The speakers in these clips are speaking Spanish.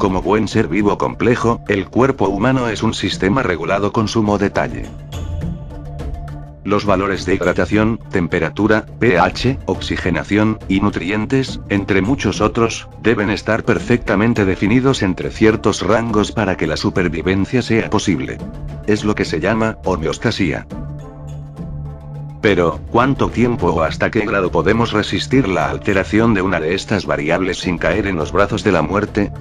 Como buen ser vivo complejo, el cuerpo humano es un sistema regulado con sumo detalle. Los valores de hidratación, temperatura, pH, oxigenación, y nutrientes, entre muchos otros, deben estar perfectamente definidos entre ciertos rangos para que la supervivencia sea posible. Es lo que se llama homeostasia. Pero, ¿cuánto tiempo o hasta qué grado podemos resistir la alteración de una de estas variables sin caer en los brazos de la muerte?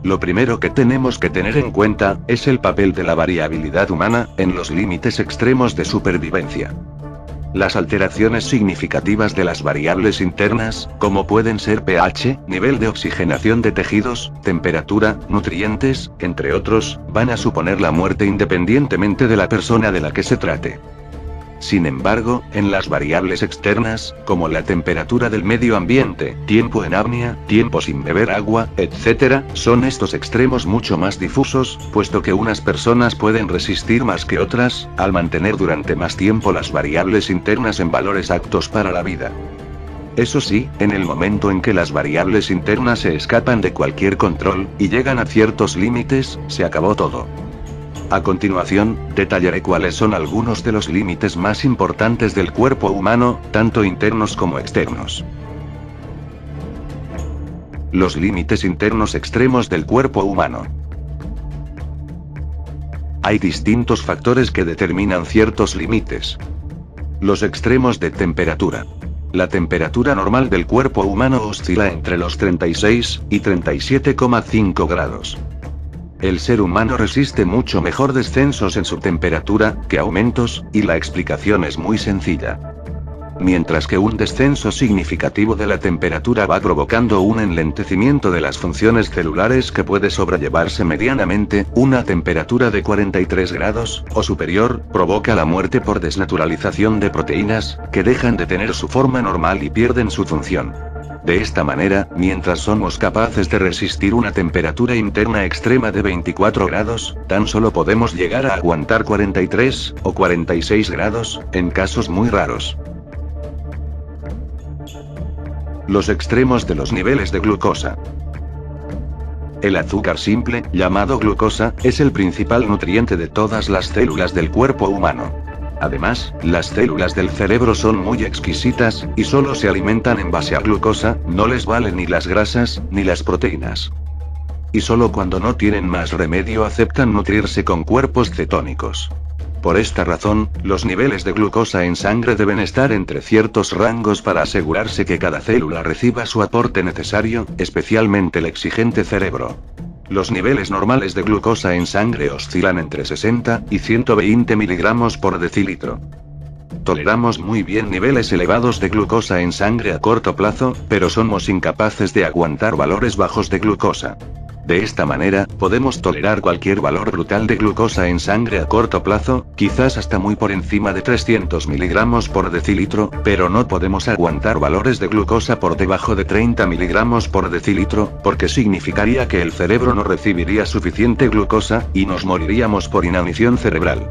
Lo primero que tenemos que tener en cuenta, es el papel de la variabilidad humana, en los límites extremos de supervivencia. Las alteraciones significativas de las variables internas, como pueden ser pH, nivel de oxigenación de tejidos, temperatura, nutrientes, entre otros, van a suponer la muerte independientemente de la persona de la que se trate. Sin embargo, en las variables externas, como la temperatura del medio ambiente, tiempo en apnea, tiempo sin beber agua, etc., son estos extremos mucho más difusos, puesto que unas personas pueden resistir más que otras, al mantener durante más tiempo las variables internas en valores aptos para la vida. Eso sí, en el momento en que las variables internas se escapan de cualquier control, y llegan a ciertos límites, se acabó todo. A continuación, detallaré cuáles son algunos de los límites más importantes del cuerpo humano, tanto internos como externos. Los límites internos extremos del cuerpo humano. Hay distintos factores que determinan ciertos límites. Los extremos de temperatura. La temperatura normal del cuerpo humano oscila entre los 36 y 37,5 grados. El ser humano resiste mucho mejor descensos en su temperatura, que aumentos, y la explicación es muy sencilla. Mientras que un descenso significativo de la temperatura va provocando un enlentecimiento de las funciones celulares que puede sobrellevarse medianamente, una temperatura de 43 grados, o superior, provoca la muerte por desnaturalización de proteínas, que dejan de tener su forma normal y pierden su función. De esta manera, mientras somos capaces de resistir una temperatura interna extrema de 24 grados, tan solo podemos llegar a aguantar 43 o 46 grados, en casos muy raros. Los extremos de los niveles de glucosa. El azúcar simple, llamado glucosa, es el principal nutriente de todas las células del cuerpo humano. Además, las células del cerebro son muy exquisitas, y solo se alimentan en base a glucosa, no les valen ni las grasas, ni las proteínas. Y solo cuando no tienen más remedio aceptan nutrirse con cuerpos cetónicos. Por esta razón, los niveles de glucosa en sangre deben estar entre ciertos rangos para asegurarse que cada célula reciba su aporte necesario, especialmente el exigente cerebro. Los niveles normales de glucosa en sangre oscilan entre 60 y 120 miligramos por decilitro. Toleramos muy bien niveles elevados de glucosa en sangre a corto plazo, pero somos incapaces de aguantar valores bajos de glucosa. De esta manera, podemos tolerar cualquier valor brutal de glucosa en sangre a corto plazo, quizás hasta muy por encima de 300 miligramos por decilitro, pero no podemos aguantar valores de glucosa por debajo de 30 miligramos por decilitro, porque significaría que el cerebro no recibiría suficiente glucosa, y nos moriríamos por inanición cerebral.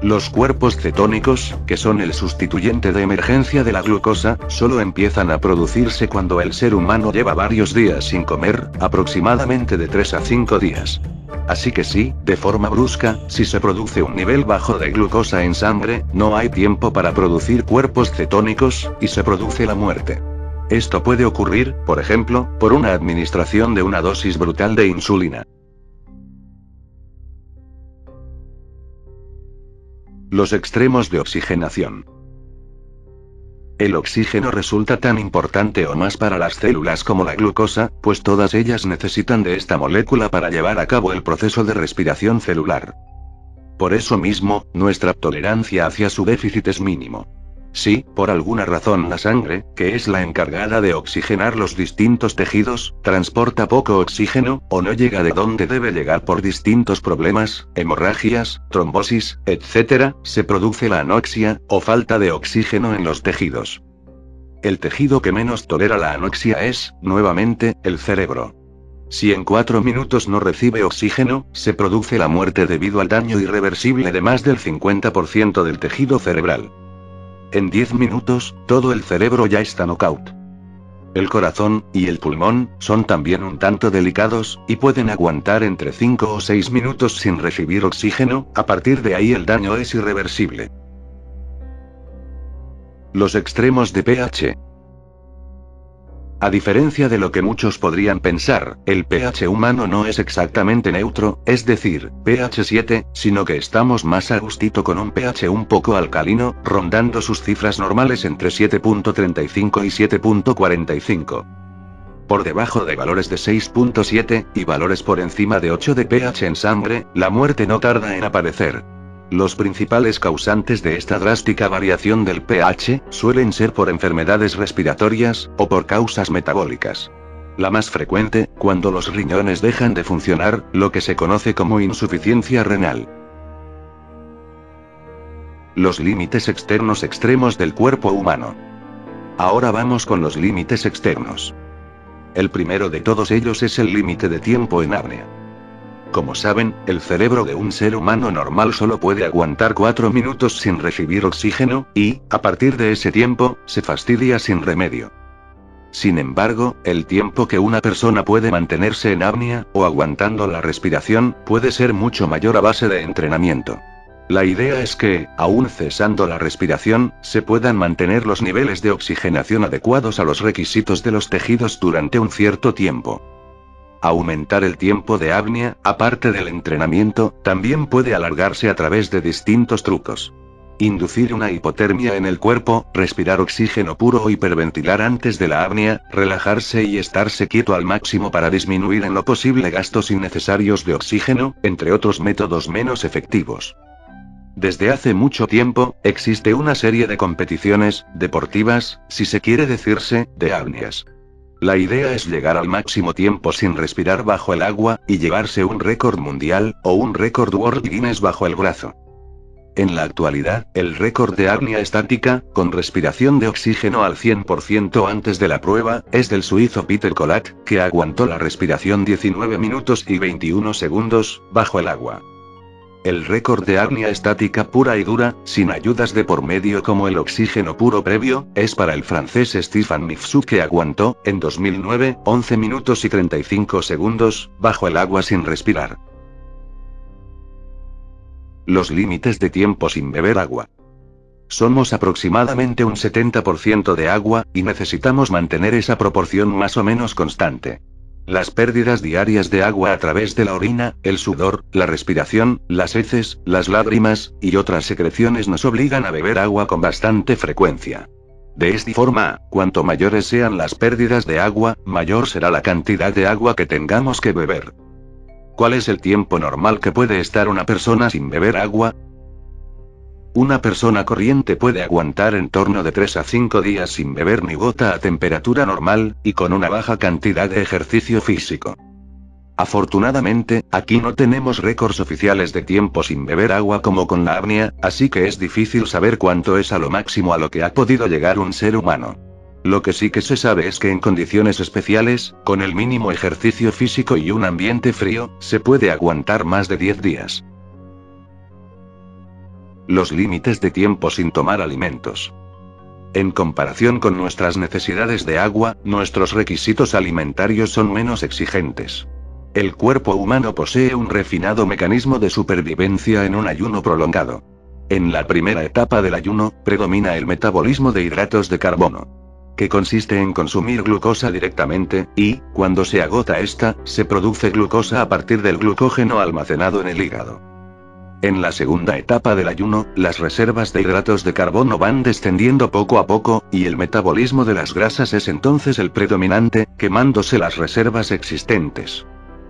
Los cuerpos cetónicos, que son el sustituyente de emergencia de la glucosa, solo empiezan a producirse cuando el ser humano lleva varios días sin comer, aproximadamente de 3 a 5 días. Así que sí, de forma brusca, si se produce un nivel bajo de glucosa en sangre, no hay tiempo para producir cuerpos cetónicos, y se produce la muerte. Esto puede ocurrir, por ejemplo, por una administración de una dosis brutal de insulina. Los extremos de oxigenación. El oxígeno resulta tan importante o más para las células como la glucosa, pues todas ellas necesitan de esta molécula para llevar a cabo el proceso de respiración celular. Por eso mismo, nuestra tolerancia hacia su déficit es mínimo. Si, por alguna razón la sangre, que es la encargada de oxigenar los distintos tejidos, transporta poco oxígeno, o no llega de donde debe llegar por distintos problemas, hemorragias, trombosis, etc., se produce la anoxia, o falta de oxígeno en los tejidos. El tejido que menos tolera la anoxia es, nuevamente, el cerebro. Si en 4 minutos no recibe oxígeno, se produce la muerte debido al daño irreversible de más del 50% del tejido cerebral. En 10 minutos, todo el cerebro ya está knockout. El corazón y el pulmón son también un tanto delicados, y pueden aguantar entre 5 o 6 minutos sin recibir oxígeno. A partir de ahí el daño es irreversible. Los extremos de pH. A diferencia de lo que muchos podrían pensar, el pH humano no es exactamente neutro, es decir, pH 7, sino que estamos más a gustito con un pH un poco alcalino, rondando sus cifras normales entre 7.35 y 7.45. Por debajo de valores de 6.7, y valores por encima de 8 de pH en sangre, la muerte no tarda en aparecer. Los principales causantes de esta drástica variación del pH suelen ser por enfermedades respiratorias, o por causas metabólicas. La más frecuente, cuando los riñones dejan de funcionar, lo que se conoce como insuficiencia renal. Los límites externos extremos del cuerpo humano. Ahora vamos con los límites externos. El primero de todos ellos es el límite de tiempo en apnea. Como saben, el cerebro de un ser humano normal solo puede aguantar 4 minutos sin recibir oxígeno, y, a partir de ese tiempo, se fastidia sin remedio. Sin embargo, el tiempo que una persona puede mantenerse en apnea, o aguantando la respiración, puede ser mucho mayor a base de entrenamiento. La idea es que, aún cesando la respiración, se puedan mantener los niveles de oxigenación adecuados a los requisitos de los tejidos durante un cierto tiempo. Aumentar el tiempo de apnea, aparte del entrenamiento, también puede alargarse a través de distintos trucos. Inducir una hipotermia en el cuerpo, respirar oxígeno puro o hiperventilar antes de la apnea, relajarse y estarse quieto al máximo para disminuir en lo posible gastos innecesarios de oxígeno, entre otros métodos menos efectivos. Desde hace mucho tiempo, existe una serie de competiciones, deportivas, si se quiere decirse, de apneas. La idea es llegar al máximo tiempo sin respirar bajo el agua, y llevarse un récord mundial, o un récord World Guinness bajo el brazo. En la actualidad, el récord de apnea estática, con respiración de oxígeno al 100% antes de la prueba, es del suizo Peter Collat, que aguantó la respiración 19 minutos y 21 segundos, bajo el agua. El récord de apnea estática pura y dura, sin ayudas de por medio como el oxígeno puro previo, es para el francés Stéphane Mifsud, que aguantó, en 2009, 11 minutos y 35 segundos, bajo el agua sin respirar. Los límites de tiempo sin beber agua. Somos aproximadamente un 70% de agua, y necesitamos mantener esa proporción más o menos constante. Las pérdidas diarias de agua a través de la orina, el sudor, la respiración, las heces, las lágrimas, y otras secreciones nos obligan a beber agua con bastante frecuencia. De esta forma, cuanto mayores sean las pérdidas de agua, mayor será la cantidad de agua que tengamos que beber. ¿Cuál es el tiempo normal que puede estar una persona sin beber agua? Una persona corriente puede aguantar en torno de 3 a 5 días sin beber ni gota a temperatura normal, y con una baja cantidad de ejercicio físico. Afortunadamente, aquí no tenemos récords oficiales de tiempo sin beber agua como con la apnea, así que es difícil saber cuánto es a lo máximo a lo que ha podido llegar un ser humano. Lo que sí que se sabe es que en condiciones especiales, con el mínimo ejercicio físico y un ambiente frío, se puede aguantar más de 10 días. Los límites de tiempo sin tomar alimentos. En comparación con nuestras necesidades de agua, nuestros requisitos alimentarios son menos exigentes. El cuerpo humano posee un refinado mecanismo de supervivencia en un ayuno prolongado. En la primera etapa del ayuno, predomina el metabolismo de hidratos de carbono, que consiste en consumir glucosa directamente, y, cuando se agota esta, se produce glucosa a partir del glucógeno almacenado en el hígado. En la segunda etapa del ayuno, las reservas de hidratos de carbono van descendiendo poco a poco, y el metabolismo de las grasas es entonces el predominante, quemándose las reservas existentes.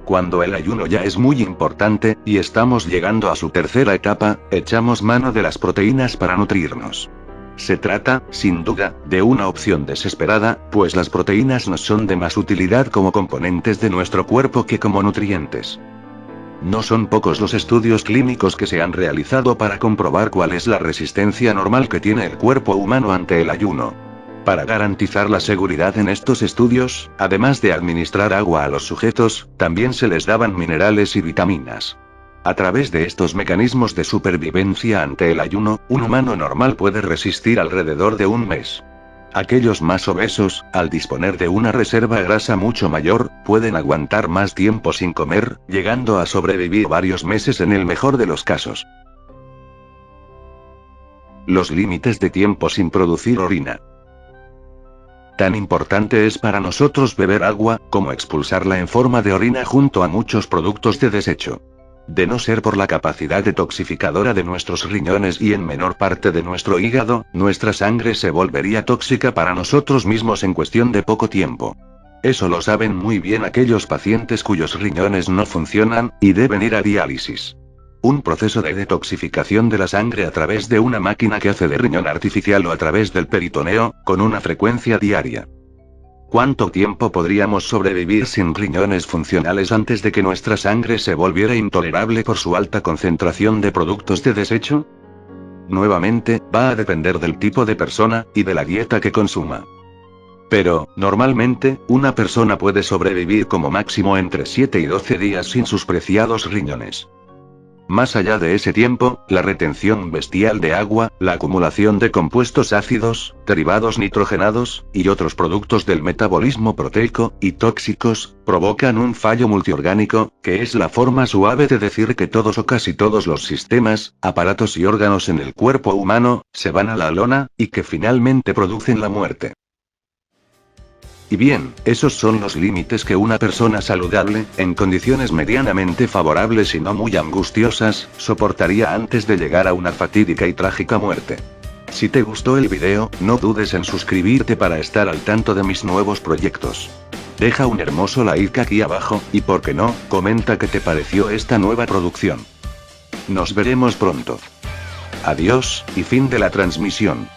Cuando el ayuno ya es muy importante, y estamos llegando a su tercera etapa, echamos mano de las proteínas para nutrirnos. Se trata, sin duda, de una opción desesperada, pues las proteínas nos son de más utilidad como componentes de nuestro cuerpo que como nutrientes. No son pocos los estudios clínicos que se han realizado para comprobar cuál es la resistencia normal que tiene el cuerpo humano ante el ayuno. Para garantizar la seguridad en estos estudios, además de administrar agua a los sujetos, también se les daban minerales y vitaminas. A través de estos mecanismos de supervivencia ante el ayuno, un humano normal puede resistir alrededor de un mes. Aquellos más obesos, al disponer de una reserva grasa mucho mayor, pueden aguantar más tiempo sin comer, llegando a sobrevivir varios meses en el mejor de los casos. Los límites de tiempo sin producir orina. Tan importante es para nosotros beber agua, como expulsarla en forma de orina junto a muchos productos de desecho. De no ser por la capacidad detoxificadora de nuestros riñones y en menor parte de nuestro hígado, nuestra sangre se volvería tóxica para nosotros mismos en cuestión de poco tiempo. Eso lo saben muy bien aquellos pacientes cuyos riñones no funcionan, y deben ir a diálisis. Un proceso de detoxificación de la sangre a través de una máquina que hace de riñón artificial o a través del peritoneo, con una frecuencia diaria. ¿Cuánto tiempo podríamos sobrevivir sin riñones funcionales antes de que nuestra sangre se volviera intolerable por su alta concentración de productos de desecho? Nuevamente, va a depender del tipo de persona, y de la dieta que consuma. Pero, normalmente, una persona puede sobrevivir como máximo entre 7 y 12 días sin sus preciados riñones. Más allá de ese tiempo, la retención bestial de agua, la acumulación de compuestos ácidos, derivados nitrogenados, y otros productos del metabolismo proteico, y tóxicos, provocan un fallo multiorgánico, que es la forma suave de decir que todos o casi todos los sistemas, aparatos y órganos en el cuerpo humano, se van a la lona, y que finalmente producen la muerte. Y bien, esos son los límites que una persona saludable, en condiciones medianamente favorables y no muy angustiosas, soportaría antes de llegar a una fatídica y trágica muerte. Si te gustó el video, no dudes en suscribirte para estar al tanto de mis nuevos proyectos. Deja un hermoso like aquí abajo, y por qué no, comenta qué te pareció esta nueva producción. Nos veremos pronto. Adiós, y fin de la transmisión.